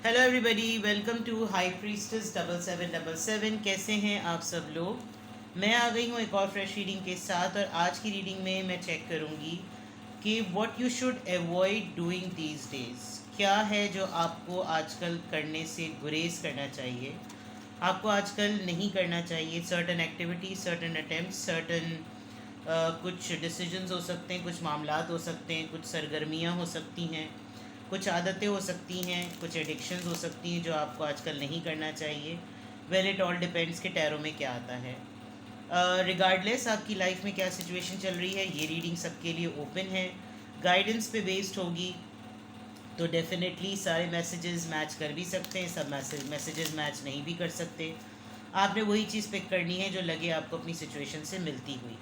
Hello everybody, welcome to High Priestess 7777। कैसे हैं आप सब लोग। मैं आ गई हूँ एक और फ्रेश रीडिंग के साथ, और आज की रीडिंग में मैं चेक करूँगी कि what you should avoid doing these days. क्या है जो आपको आजकल करने से गुरेज करना चाहिए, आपको आजकल नहीं करना चाहिए। Certain activity, certain attempt, certain कुछ डिसीजंस हो सकते हैं, कुछ मामलात हो सकते हैं, कुछ सरगर्मियाँ हो सकती हैं, कुछ आदतें हो सकती हैं, कुछ एडिक्शंस हो सकती हैं जो आपको आजकल नहीं करना चाहिए। वेल, इट ऑल डिपेंड्स कि टैरो में क्या आता है। रिगार्डलेस आपकी लाइफ में क्या सिचुएशन चल रही है, ये रीडिंग सबके लिए ओपन है, गाइडेंस पे बेस्ड होगी। तो डेफिनेटली सारे मैसेजेस मैच कर भी सकते हैं, सब मैसेजेस मैच नहीं भी कर सकते। आपने वही चीज़ पिक करनी है जो लगे आपको अपनी सिचुएशन से मिलती हुई।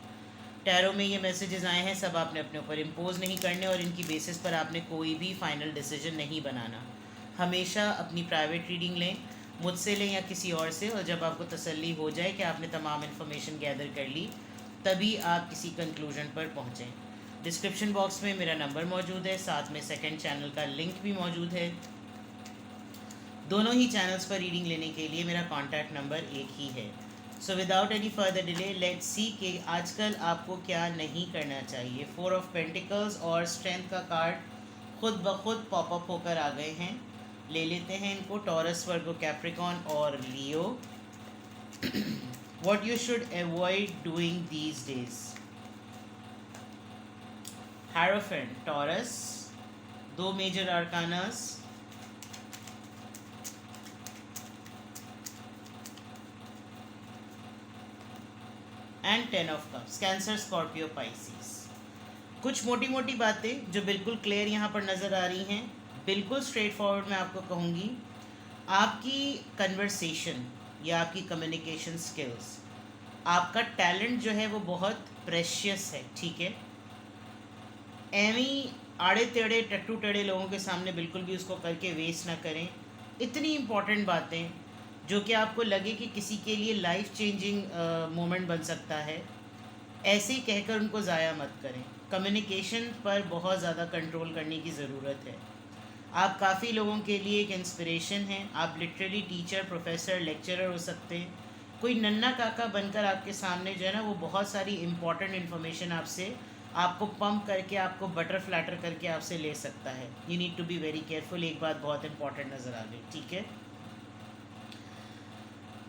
टैरो में ये मैसेजेस आए हैं, सब आपने अपने ऊपर इम्पोज नहीं करने, और इनकी बेसिस पर आपने कोई भी फाइनल डिसीजन नहीं बनाना। हमेशा अपनी प्राइवेट रीडिंग लें, मुझसे लें या किसी और से, और जब आपको तसल्ली हो जाए कि आपने तमाम इन्फॉर्मेशन गैदर कर ली, तभी आप किसी कंक्लूजन पर पहुँचें। डिस्क्रिप्शन बॉक्स में मेरा नंबर मौजूद है, साथ में सेकंड चैनल का लिंक भी मौजूद है। दोनों ही चैनल्स पर रीडिंग लेने के लिए मेरा कॉन्टैक्ट नंबर एक ही है। So without any further delay, let's see कि आजकल आपको क्या नहीं करना चाहिए। 4 ऑफ पेंटिकल्स और स्ट्रेंथ का कार्ड खुद ब खुद पॉपअप होकर आ गए हैं। ले लेते हैं इनको। टॉरस, वर्गो, कैप्रिकॉन और Leo. What you should avoid doing these days. Hierophant, Taurus, दो major arcanas, and 10 of cups, Cancer, Scorpio, Pisces. कुछ मोटी मोटी बातें जो बिल्कुल क्लियर यहाँ पर नज़र आ रही हैं, बिल्कुल स्ट्रेट फॉरवर्ड मैं आपको कहूँगी। आपकी कन्वर्सेशन या आपकी कम्युनिकेशन स्किल्स, आपका टैलेंट जो है वो बहुत प्रेशियस है, ठीक है। एवी आड़े टेढ़े टट्टू टेढ़े लोगों के सामने बिल्कुल भी उसको करके वेस्ट ना करें। इतनी इम्पॉर्टेंट बातें जो कि आपको लगे कि किसी के लिए लाइफ चेंजिंग मोमेंट बन सकता है, ऐसे ही कहकर उनको ज़ाया मत करें। कम्युनिकेशन पर बहुत ज़्यादा कंट्रोल करने की ज़रूरत है। आप काफ़ी लोगों के लिए एक इंस्पिरेशन हैं। आप लिटरली टीचर, प्रोफेसर, लेक्चरर हो सकते हैं। कोई नन्ना काका बनकर आपके सामने जो है ना, वो बहुत सारी इम्पॉर्टेंट इन्फॉर्मेशन आपसे, आपको पंप करके, आपको बटर फ्लैटर करके आपसे ले सकता है। You need to be very careful. एक बात बहुत इंपॉर्टेंट नज़र आ गई, ठीक है।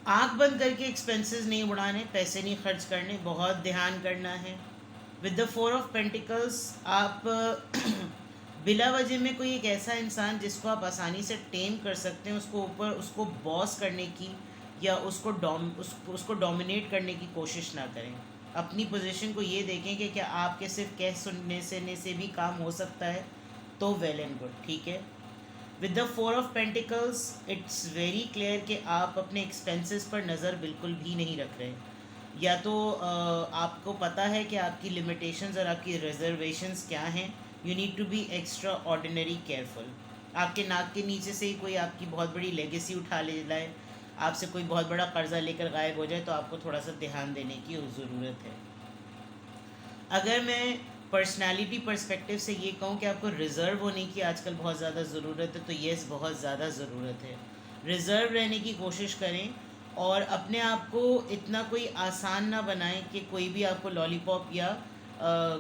आंख बंद करके एक्सपेंसेस नहीं उड़ाने, पैसे नहीं खर्च करने, बहुत ध्यान करना है। विद द 4 ऑफ पेंटिकल्स, आप बिला वजह में कोई एक ऐसा इंसान जिसको आप आसानी से टेम कर सकते हैं, उसको ऊपर उसको बॉस करने की या उसको डोमिनेट करने की कोशिश ना करें। अपनी पोजीशन को ये देखें कि क्या आपके सिर्फ कह सुनने से भी काम हो सकता है, तो वेल एंड गुड, ठीक है। With the 4 of pentacles, it's very clear कि आप अपने एक्सपेंसेस पर नज़र बिल्कुल भी नहीं रख रहे। या तो आपको पता है कि आपकी लिमिटेशंस और आपकी रिजर्वेशंस क्या हैं। You need to be extraordinary careful. आपके नाक के नीचे से ही कोई आपकी बहुत बड़ी लेगेसी उठा ले जाए, आपसे कोई बहुत बड़ा कर्जा लेकर गायब हो जाए, तो आपको थोड़ा सा ध्यान देने की ज़रूरत है। अगर मैं पर्सनालिटी पर्सपेक्टिव से ये कहूँ कि आपको रिज़र्व होने की आजकल बहुत ज़्यादा ज़रूरत है, तो येस, बहुत ज़्यादा ज़रूरत है। रिज़र्व रहने की कोशिश करें, और अपने आप को इतना कोई आसान ना बनाएं कि कोई भी आपको लॉलीपॉप या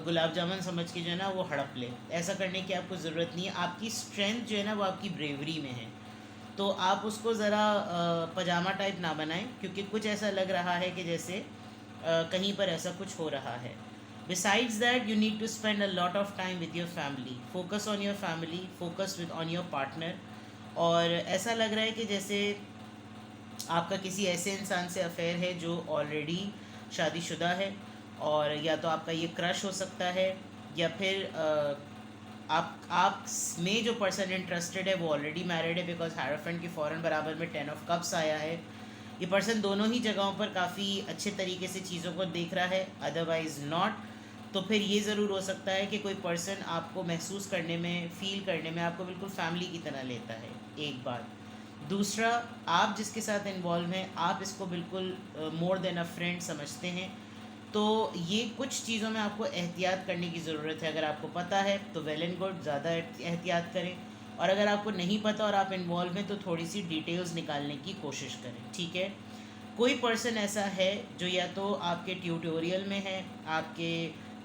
गुलाब जामुन समझ के जो है ना वो हड़प ले। ऐसा करने की आपको ज़रूरत नहीं है। आपकी स्ट्रेंथ जो है ना वो आपकी ब्रेवरी में है। तो आप उसको ज़रा पजामा टाइप ना बनाएं, क्योंकि कुछ ऐसा लग रहा है कि जैसे कहीं पर ऐसा कुछ हो रहा है। Besides that, you need to spend a lot of time with your family. Focus on your family, focus on your partner. और ऐसा लग रहा है कि जैसे आपका किसी ऐसे इंसान से अफेयर है जो ऑलरेडी शादीशुदा है, और या तो आपका ये क्रश हो सकता है, या फिर आप में जो पर्सन इंटरेस्टेड है वो ऑलरेडी मैरिड है, बिकॉज हायरोफेंट के फ़ौरन बराबर में 10 ऑफ कप्स आया है। ये पर्सन दोनों ही जगहों पर काफ़ी अच्छे तरीके से चीज़ों को देख रहा है, अदरवाइज़ नॉट। तो फिर ये ज़रूर हो सकता है कि कोई पर्सन आपको महसूस करने में, फ़ील करने में आपको बिल्कुल फैमिली की तरह लेता है, एक बात। दूसरा, आप जिसके साथ इन्वॉल्व हैं, आप इसको बिल्कुल मोर देन अ फ्रेंड समझते हैं। तो ये कुछ चीज़ों में आपको एहतियात करने की ज़रूरत है। अगर आपको पता है तो वेल एंड गुड, ज़्यादा एहतियात करें। और अगर आपको नहीं पता और आप इन्वॉल्व हैं तो थोड़ी सी डिटेल्स निकालने की कोशिश करें, ठीक है। कोई पर्सन ऐसा है जो या तो आपके ट्यूटोरियल में है, आपके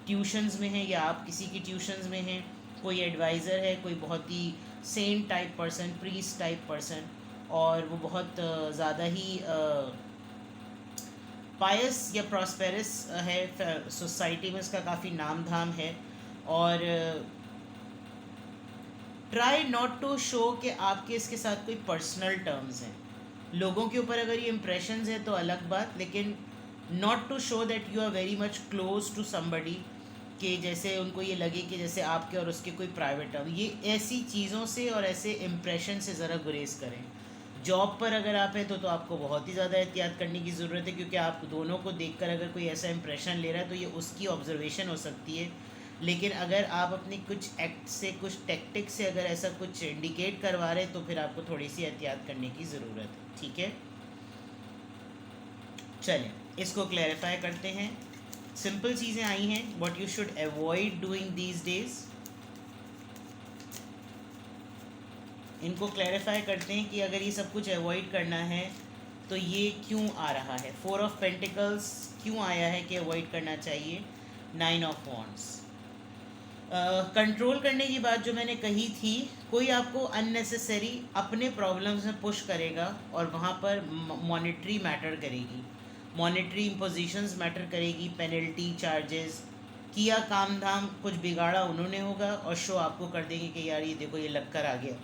ट्यूशन्स में है, या आप किसी की ट्यूशन्स में हैं, कोई एडवाइज़र है, कोई बहुत ही saint type person, priest type person, और वो बहुत ज़्यादा ही पायस या प्रॉस्पेरस है, सोसाइटी में उसका काफ़ी नाम धाम है। और ट्राई नॉट टू शो कि आपके इसके साथ कोई पर्सनल टर्म्स हैं। लोगों के ऊपर अगर ये इम्प्रेशंस है तो अलग बात, लेकिन not to show that you are very much close to somebody, कि जैसे उनको ये लगे कि जैसे आपके और उसके कोई प्राइवेट टर्म, ये ऐसी चीज़ों से और ऐसे इम्प्रेशन से ज़रा गुरेज करें। जॉब पर अगर आप हैं तो आपको बहुत ही ज़्यादा एहतियात करने की ज़रूरत है, क्योंकि आप दोनों को देखकर अगर कोई ऐसा इंप्रेशन ले रहा है तो ये उसकी ऑब्जर्वेशन हो सकती है। लेकिन अगर आप अपनी कुछ एक्ट से, कुछ टैक्टिक से अगर ऐसा कुछ इंडिकेट करवा रहे हैं तो फिर आपको थोड़ी सी एहतियात करने की ज़रूरत है, ठीक है। चलें इसको क्लैरिफाई करते हैं। सिंपल चीज़ें आई हैं, what you should avoid doing these days. इनको क्लैरिफाई करते हैं कि अगर ये सब कुछ अवॉइड करना है तो ये क्यों आ रहा है। 4 ऑफ पेंटिकल्स क्यों आया है कि अवॉइड करना चाहिए। 9 ऑफ वॉन्ड्स। कंट्रोल करने की बात जो मैंने कही थी, कोई आपको अननेसेसरी अपने प्रॉब्लम्स में पुश करेगा और वहाँ पर मॉनेटरी मैटर करेगी, मॉनेटरी इम्पोजिशंस मैटर करेगी, पेनल्टी, चार्जेस, किया काम धाम, कुछ बिगाड़ा उन्होंने होगा और शो आपको कर देंगे कि यार ये देखो ये लग कर आ गया,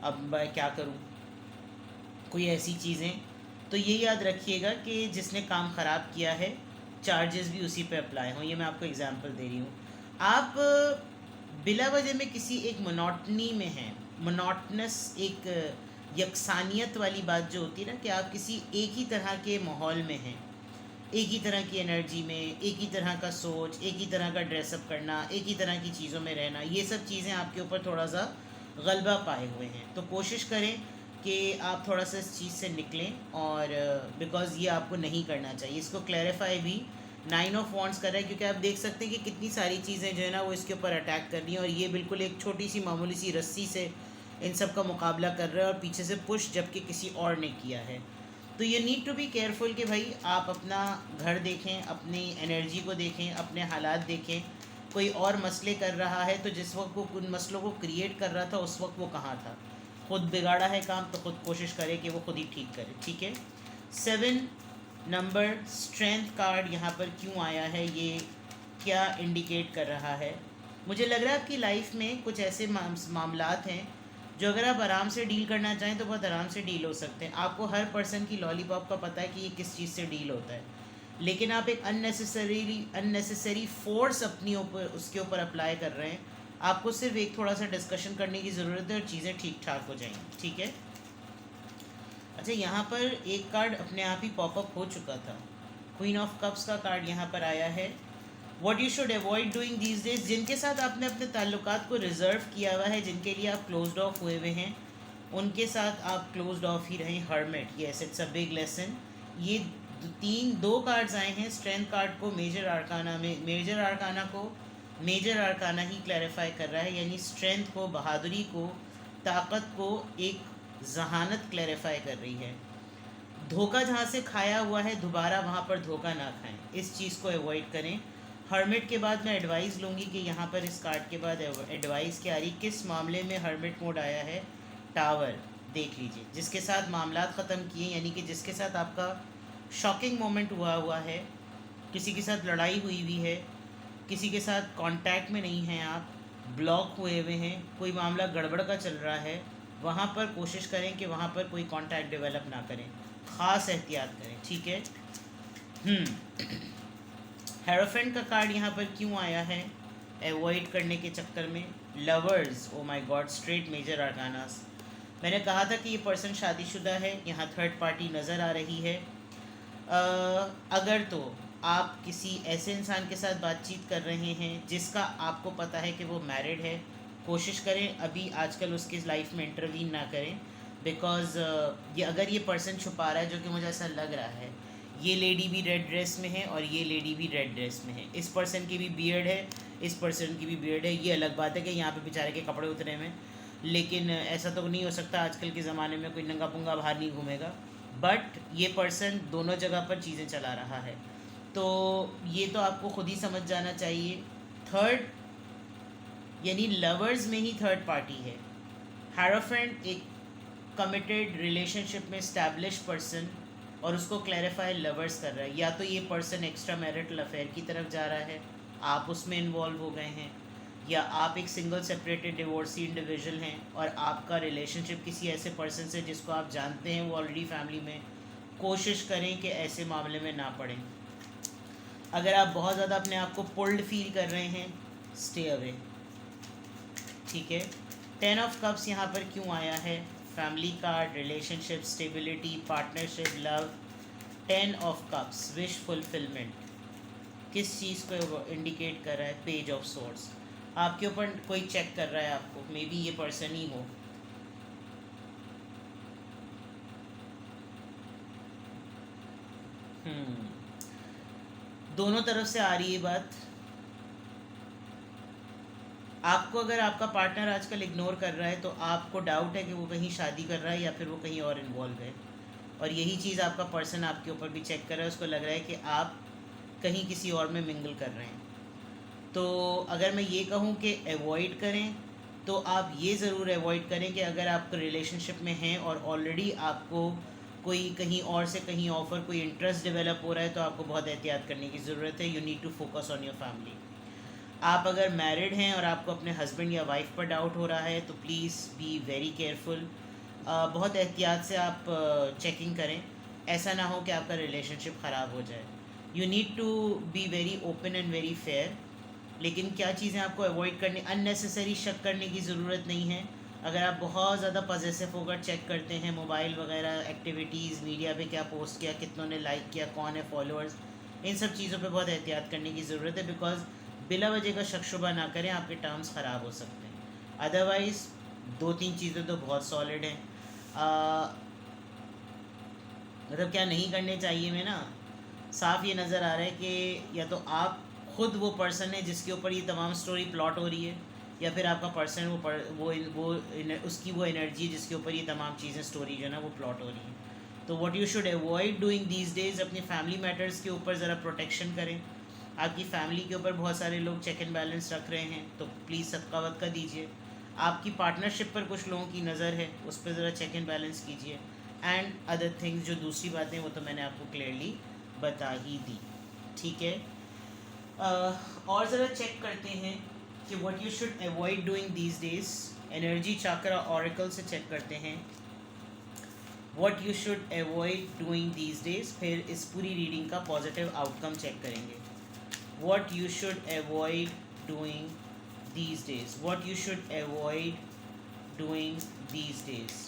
अब मैं क्या करूं, कोई ऐसी चीज़ें। तो ये याद रखिएगा कि जिसने काम ख़राब किया है चार्जेस भी उसी पे अप्लाई हों। ये मैं आपको एग्जांपल दे रही हूँ। आप बिला वजह में किसी एक मोनोटनी में हैं, मोनोटनस एक यकसानियत वाली बात जो होती है ना, कि आप किसी एक ही तरह के माहौल में हैं, एक ही तरह की एनर्जी में, एक ही तरह का सोच, एक ही तरह का ड्रेसअप करना, एक ही तरह की चीज़ों में रहना, ये सब चीज़ें आपके ऊपर थोड़ा सा गलबा पाए हुए हैं। तो कोशिश करें कि आप थोड़ा सा इस चीज़ से निकलें, और बिकॉज़ ये आपको नहीं करना चाहिए। इसको क्लैरिफाई भी 9 ऑफ वॉन्ड्स कर रहा है, क्योंकि आप देख सकते हैं कि कितनी सारी चीज़ें जो है ना वो इसके ऊपर अटैक कर रही हैं, और ये बिल्कुल एक छोटी सी मामूली सी रस्सी से इन सब का मुकाबला कर रहा है और पीछे से पुश जबकि किसी और ने किया है। तो ये नीड टू बी केयरफुल कि भाई आप अपना घर देखें, अपनी एनर्जी को देखें, अपने हालात देखें। कोई और मसले कर रहा है तो जिस वक्त वो उन मसलों को क्रिएट कर रहा था उस वक्त वो कहाँ था। खुद बिगाड़ा है काम तो खुद कोशिश करे कि वो खुद ही ठीक करे, ठीक है। 7 नंबर स्ट्रेंथ कार्ड यहाँ पर क्यों आया है, ये क्या इंडिकेट कर रहा है। मुझे लग रहा है आपकी लाइफ में कुछ ऐसे मामलात हैं जो अगर आप आराम से डील करना चाहें तो बहुत आराम से डील हो सकते हैं। आपको हर पर्सन की लॉलीपॉप का पता है कि ये किस चीज़ से डील होता है, लेकिन आप एक अननेसेसरी फोर्स अपनी ऊपर उसके ऊपर अप्लाई कर रहे हैं। आपको सिर्फ एक थोड़ा सा डिस्कशन करने की ज़रूरत है और चीज़ें ठीक ठाक हो जाएंगी, ठीक है। अच्छा, यहाँ पर एक कार्ड अपने आप ही पॉपअप हो चुका था। क्वीन ऑफ कप्स का कार्ड यहाँ पर आया है। What you should avoid doing these days. जिनके साथ आपने अपने ताल्लुकात को रिजर्व किया हुआ है, जिनके लिए आप क्लोज्ड ऑफ हुए हुए हैं, उनके साथ आप क्लोज्ड ऑफ ही रहें। Hermit, yes it's a big lesson. ये दो कार्ड्स आए हैं। स्ट्रेंथ कार्ड को मेजर आर्काना में, मेजर आर्काना ही क्लैरिफाई कर रहा है, यानी स्ट्रेंथ को, बहादुरी को, ताकत को, एक जहानत क्लैरिफाई कर रही है। धोखा जहाँ से खाया हुआ है दोबारा वहाँ पर धोखा ना खाएं, इस चीज़ को अवॉइड करें। हर्मिट के बाद मैं एडवाइस लूँगी कि यहाँ पर इस कार्ड के बाद एडवाइस क्या आ रही, किस मामले में हर्मिट मोड आया है। टावर देख लीजिए, जिसके साथ मामलात ख़त्म किए, यानी कि जिसके साथ आपका शॉकिंग मोमेंट हुआ है, किसी के साथ लड़ाई हुई है, किसी के साथ कांटेक्ट में नहीं हैं आप, ब्लॉक हुए हुए हैं, कोई मामला गड़बड़ का चल रहा है, वहाँ पर कोशिश करें कि वहाँ पर कोई कांटेक्ट डेवलप ना करें, ख़ास एहतियात करें, ठीक है। हेरोफेंट का कार्ड यहाँ पर क्यों आया है अवॉइड करने के चक्कर में। Lovers, oh my God, straight major arcanas. मैंने कहा था कि ये पर्सन शादीशुदा है, यहाँ थर्ड पार्टी नज़र आ रही है। अगर तो आप किसी ऐसे इंसान के साथ बातचीत कर रहे हैं जिसका आपको पता है कि वो मैरिड है, कोशिश करें अभी आजकल उसकी लाइफ में इंटरवीन ना करें, बिकॉज़ ये अगर ये पर्सन छुपा रहा है, जो कि मुझे ऐसा लग रहा है, ये लेडी भी रेड ड्रेस में है और ये लेडी भी रेड ड्रेस में है। इस पर्सन की भी बियर्ड है, इस पर्सन की भी बियर्ड है। ये अलग बात है कि यहाँ पे बेचारे के कपड़े उतरे हुए हैं, लेकिन ऐसा तो नहीं हो सकता, आजकल के ज़माने में कोई नंगा पुंगा बाहर नहीं घूमेगा, बट ये पर्सन दोनों जगह पर चीज़ें चला रहा है। तो ये तो आपको खुद ही समझ जाना चाहिए। थर्ड, यानी लवर्स में ही थर्ड पार्टी है। हैरोफेंट एक कमिटेड रिलेशनशिप में स्टैब्लिश पर्सन, और उसको क्लैरिफाई लवर्स कर रहा है। या तो ये पर्सन एक्स्ट्रा मैरिटल अफेयर की तरफ जा रहा है, आप उसमें इन्वॉल्व हो गए हैं, या आप एक सिंगल सेपरेटेड डिवोर्सी इंडिविजुअल हैं और आपका रिलेशनशिप किसी ऐसे पर्सन से जिसको आप जानते हैं वो ऑलरेडी फैमिली में। कोशिश करें कि ऐसे मामले में ना पड़ें। अगर आप बहुत ज़्यादा अपने आप को पुल्ड फील कर रहे हैं, स्टे अवे। ठीक है। 10 ऑफ कप्स यहाँ पर क्यों आया है? Family card, relationship, stability, partnership, love. 10 of cups, wish fulfilment, किस चीज़ को इंडिकेट कर रहा है? Page of source. आपके ऊपर कोई चेक कर रहा है आपको, मे बी ये पर्सन ही हो। दोनों तरफ से आ रही है बात। आपको अगर आपका पार्टनर आजकल इग्नोर कर रहा है तो आपको डाउट है कि वो कहीं शादी कर रहा है या फिर वो कहीं और इन्वॉल्व है, और यही चीज़ आपका पर्सन आपके ऊपर भी चेक कर रहा है। उसको लग रहा है कि आप कहीं किसी और में मिंगल कर रहे हैं। तो अगर मैं ये कहूँ कि अवॉइड करें, तो आप ये ज़रूर अवॉइड करें कि अगर आप रिलेशनशिप में हैं और ऑलरेडी आपको कोई कहीं और से कहीं ऑफर, कोई इंटरेस्ट डेवलप हो रहा है, तो आपको बहुत एहतियात करने की ज़रूरत है। You need to focus on your family. आप अगर मैरिड हैं और आपको अपने हस्बैंड या वाइफ पर डाउट हो रहा है तो प्लीज़ बी वेरी केयरफुल। बहुत एहतियात से आप चेकिंग करें, ऐसा ना हो कि आपका रिलेशनशिप ख़राब हो जाए। You need to be very open and very fair. लेकिन क्या चीज़ें आपको अवॉइड करनी, अननेसेसरी शक करने की ज़रूरत नहीं है। अगर आप बहुत ज़्यादा पॉजेसिव होकर चेक करते हैं मोबाइल वगैरह एक्टिविटीज़, मीडिया पे क्या पोस्ट किया, कितनों ने लाइक किया, कौन है फॉलोअर्स, इन सब चीज़ों पे बहुत एहतियात करने की ज़रूरत है। बिकॉज बिला वजह का शक शुबा ना करें, आपके टर्म्स ख़राब हो सकते हैं। अदरवाइज़ 2-3 चीज़ें तो बहुत सॉलिड हैं। मतलब क्या नहीं करने चाहिए में ना, साफ ये नज़र आ रहा है कि या तो आप खुद वो पर्सन है जिसके ऊपर ये तमाम स्टोरी प्लॉट हो रही है, या फिर आपका पर्सन उसकी वो एनर्जी जिसके ऊपर ये तमाम चीज़ें स्टोरी जो है ना वो प्लॉट हो रही है। तो what you should avoid doing these days, अपने फैमिली मैटर्स के ऊपर ज़रा प्रोटेक्शन करें। आपकी फैमिली के ऊपर बहुत सारे लोग चेक एंड बैलेंस रख रहे हैं, तो प्लीज़ सदका वदका दीजिए। आपकी पार्टनरशिप पर कुछ लोगों की नज़र है, उस पर ज़रा चेक एंड बैलेंस कीजिए। एंड अदर थिंग्स, जो दूसरी बातें वो तो मैंने आपको क्लियरली बता ही दी। ठीक है। और ज़रा चेक करते हैं कि what you should avoid doing these days. Energy chakra oracle से चेक करते हैं what you should avoid doing these days. फिर इस पूरी रीडिंग का पॉजिटिव आउटकम चेक करेंगे। What you should avoid doing these days. What you should avoid doing these days.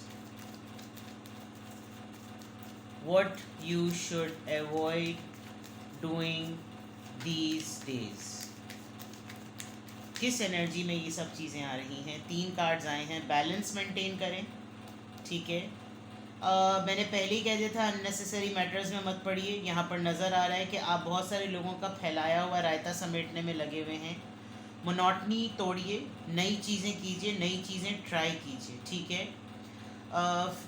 What you should avoid doing these days. किस energy में ये सब चीज़ें आ रही हैं? 3 कार्ड्स आए हैं। बैलेंस मेंटेन करें, ठीक है। मैंने पहले ही कह दिया था अननेसेसरी मैटर्स में मत पड़िए। यहाँ पर नज़र आ रहा है कि आप बहुत सारे लोगों का फैलाया हुआ रायता समेटने में लगे हुए हैं। मोनोटनी तोड़िए, नई चीज़ें कीजिए, नई चीज़ें ट्राई कीजिए, ठीक है।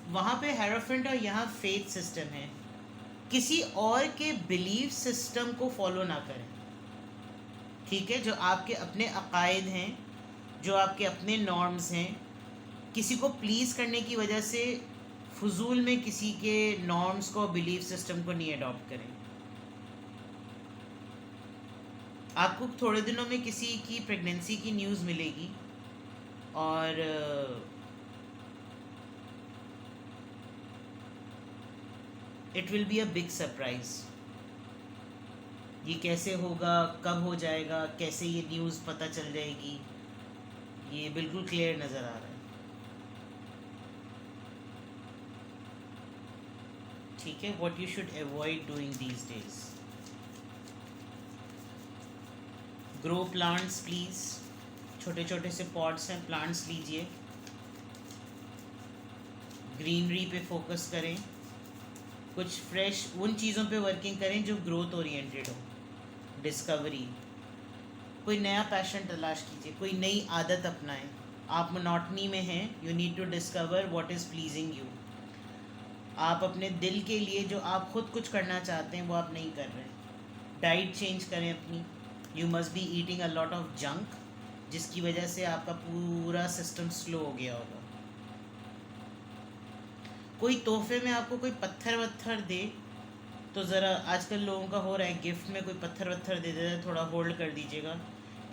वहाँ पे हेरोफेंट और यहाँ फेथ सिस्टम है। किसी और के बिलीफ सिस्टम को फॉलो ना करें, ठीक है। जो आपके अपने अकायद हैं, जो आपके अपने नॉर्म्स हैं, किसी को प्लीज़ करने की वजह से फजूल में किसी के नॉर्म्स को, बिलीफ सिस्टम को नहीं अडॉप्ट करें। आपको थोड़े दिनों में किसी की प्रेगनेंसी की न्यूज़ मिलेगी और it will be a big surprise. ये कैसे होगा, कब हो जाएगा, कैसे ये न्यूज़ पता चल जाएगी, ये बिल्कुल क्लियर नज़र आ रहा है, ठीक है। What you should avoid doing these days. Grow plants please. छोटे छोटे से पॉट्स हैं, प्लांट्स लीजिए। ग्रीनरी पे फोकस करें। कुछ फ्रेश उन चीज़ों पे वर्किंग करें जो ग्रोथ ओरिएंटेड हो। डिस्कवरी, कोई नया पैशन तलाश कीजिए, कोई नई आदत अपनाएं। आप मोनोटनी में हैं, you need to discover what is pleasing you. आप अपने दिल के लिए जो आप खुद कुछ करना चाहते हैं वो आप नहीं कर रहे। डाइट चेंज करें अपनी। You must be eating a lot of junk, जिसकी वजह से आपका पूरा सिस्टम स्लो हो गया होगा। कोई तोहफे में आपको कोई पत्थर वत्थर दे तो ज़रा, आजकल लोगों का हो रहा है गिफ्ट में कोई पत्थर वत्थर दे देता है, थोड़ा होल्ड कर दीजिएगा।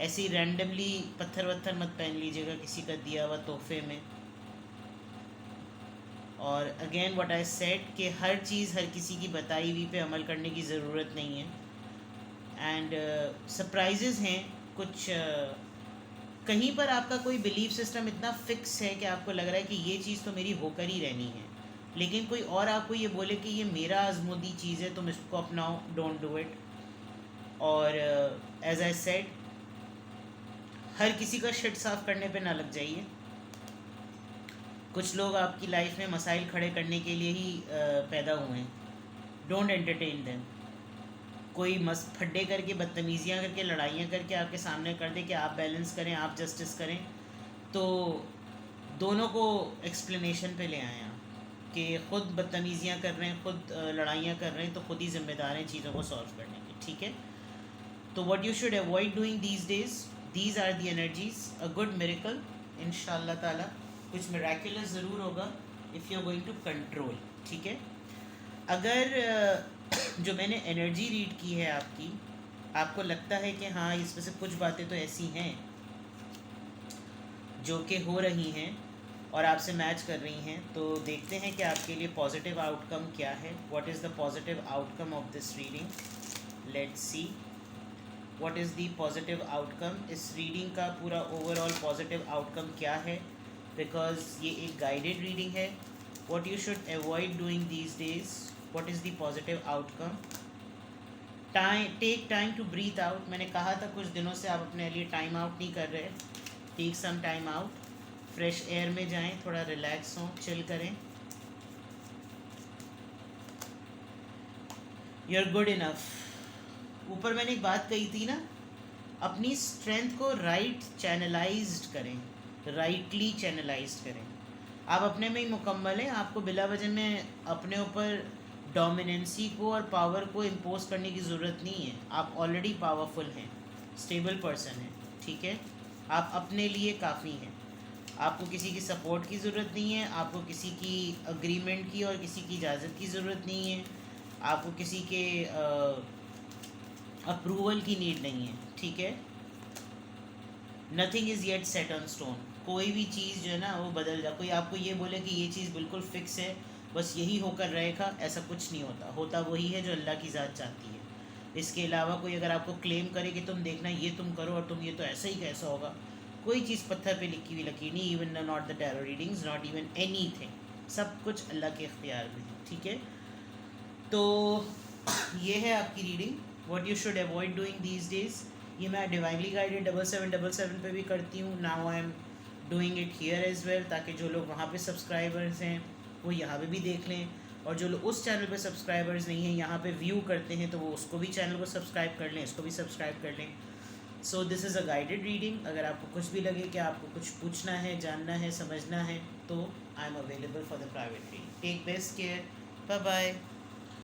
ऐसे ही रैंडमली पत्थर वत्थर मत पहन लीजिएगा किसी का दिया हुआ तोहफे में। और अगेन व्हाट आई सेड कि हर चीज़ हर किसी की बताई हुई पे अमल करने की ज़रूरत नहीं है। एंड सरप्राइजेज़ हैं कुछ। कहीं पर आपका कोई बिलीफ सिस्टम इतना फिक्स है कि आपको लग रहा है कि ये चीज़ तो मेरी होकर ही रहनी है, लेकिन कोई और आपको ये बोले कि ये मेरा आजमूदी चीज़ है, तुम इसको अपनाओ, डोंट डू इट। और एज आई सेड, हर किसी का शिट साफ करने पे ना लग जाइए। कुछ लोग आपकी लाइफ में मसाइल खड़े करने के लिए ही पैदा हुए हैं। Don't entertain them. कोई मस फड्डे करके, बदतमीज़ियाँ करके, लड़ाइयाँ करके आपके सामने कर दे कि आप बैलेंस करें, आप जस्टिस करें, तो दोनों को एक्सप्लेनेशन पे ले आएँ आप कि ख़ुद बदतमीज़ियाँ कर रहे हैं, ख़ुद लड़ाइयाँ कर रहे हैं, तो ख़ुद ही ज़िम्मेदार हैं चीज़ों को सॉल्व करने के। ठीक है, तो what you should avoid doing these days, these are the energies. A good miracle इंशाल्लाह ताला, कुछ मिराकुलस ज़रूर होगा if you are going to control. ठीक है, अगर जो मैंने एनर्जी रीड की है आपकी, आपको लगता है कि हाँ इसमें से कुछ बातें तो ऐसी हैं जो कि हो रही हैं और आपसे मैच कर रही हैं, तो देखते हैं कि आपके लिए पॉजिटिव आउटकम क्या है। What is the positive outcome of this reading. Let's see what is the positive outcome. इस रीडिंग का पूरा ओवरऑल पॉजिटिव आउटकम क्या है, बिकॉज ये एक गाइडेड रीडिंग है। What you should avoid doing these days, what is the positive outcome. Take time to breathe out. मैंने कहा था कुछ दिनों से आप अपने लिए टाइम आउट नहीं कर रहे। Take some time out, fresh air में जाएं, थोड़ा रिलैक्स हों, चिल करें। You are good enough. ऊपर मैंने एक बात कही थी ना, अपनी स्ट्रेंथ को राइट चैनलाइज्ड करें, राइटली चैनलाइज्ड करें। आप अपने में ही मुकम्मल हैं, आपको बिला वजह में अपने ऊपर डोमिनेंसी को और पावर को इम्पोज करने की ज़रूरत नहीं है। आप ऑलरेडी पावरफुल हैं, स्टेबल पर्सन हैं। ठीक है, आप अपने लिए काफ़ी हैं। आपको किसी की सपोर्ट की ज़रूरत नहीं है, आपको किसी की अग्रीमेंट की और किसी की इजाज़त की ज़रूरत नहीं है, आपको किसी के अप्रूवल की नीड नहीं है। ठीक है, nothing is yet set on stone. कोई भी चीज़ जो है ना वो बदल जा, कोई आपको ये बोले कि ये चीज़ बिल्कुल फिक्स है, बस यही होकर रहेगा, ऐसा कुछ नहीं होता। होता वही है जो अल्लाह की ज़ात चाहती है। इसके अलावा कोई अगर आपको क्लेम करे कि तुम देखना ये तुम करो और तुम ये तो ऐसा ही कैसा होगा, कोई चीज़ पत्थर पे लिखी हुई लकीर नहीं। Even not the tarot readings, not even any thing, सब कुछ अल्लाह के इख्तियार में है। ठीक है, तो ये है आपकी reading, what you should avoid doing these days. ये मैं डिवाइनली गाइडेड 7777 पे भी करती हूँ। Now I am doing it here as well, ताकि जो लोग वहाँ पे सब्सक्राइबर्स हैं वो यहाँ पे भी देख लें, और जो लोग उस चैनल पे सब्सक्राइबर्स नहीं हैं, यहाँ पे व्यू करते हैं, तो वो उसको भी चैनल को सब्सक्राइब कर लें, इसको भी सब्सक्राइब कर लें। So this is a guided reading. अगर आपको कुछ भी लगे कि आपको कुछ पूछना है, जानना है, समझना है, तो I am available for the private reading. Take best care, bye bye.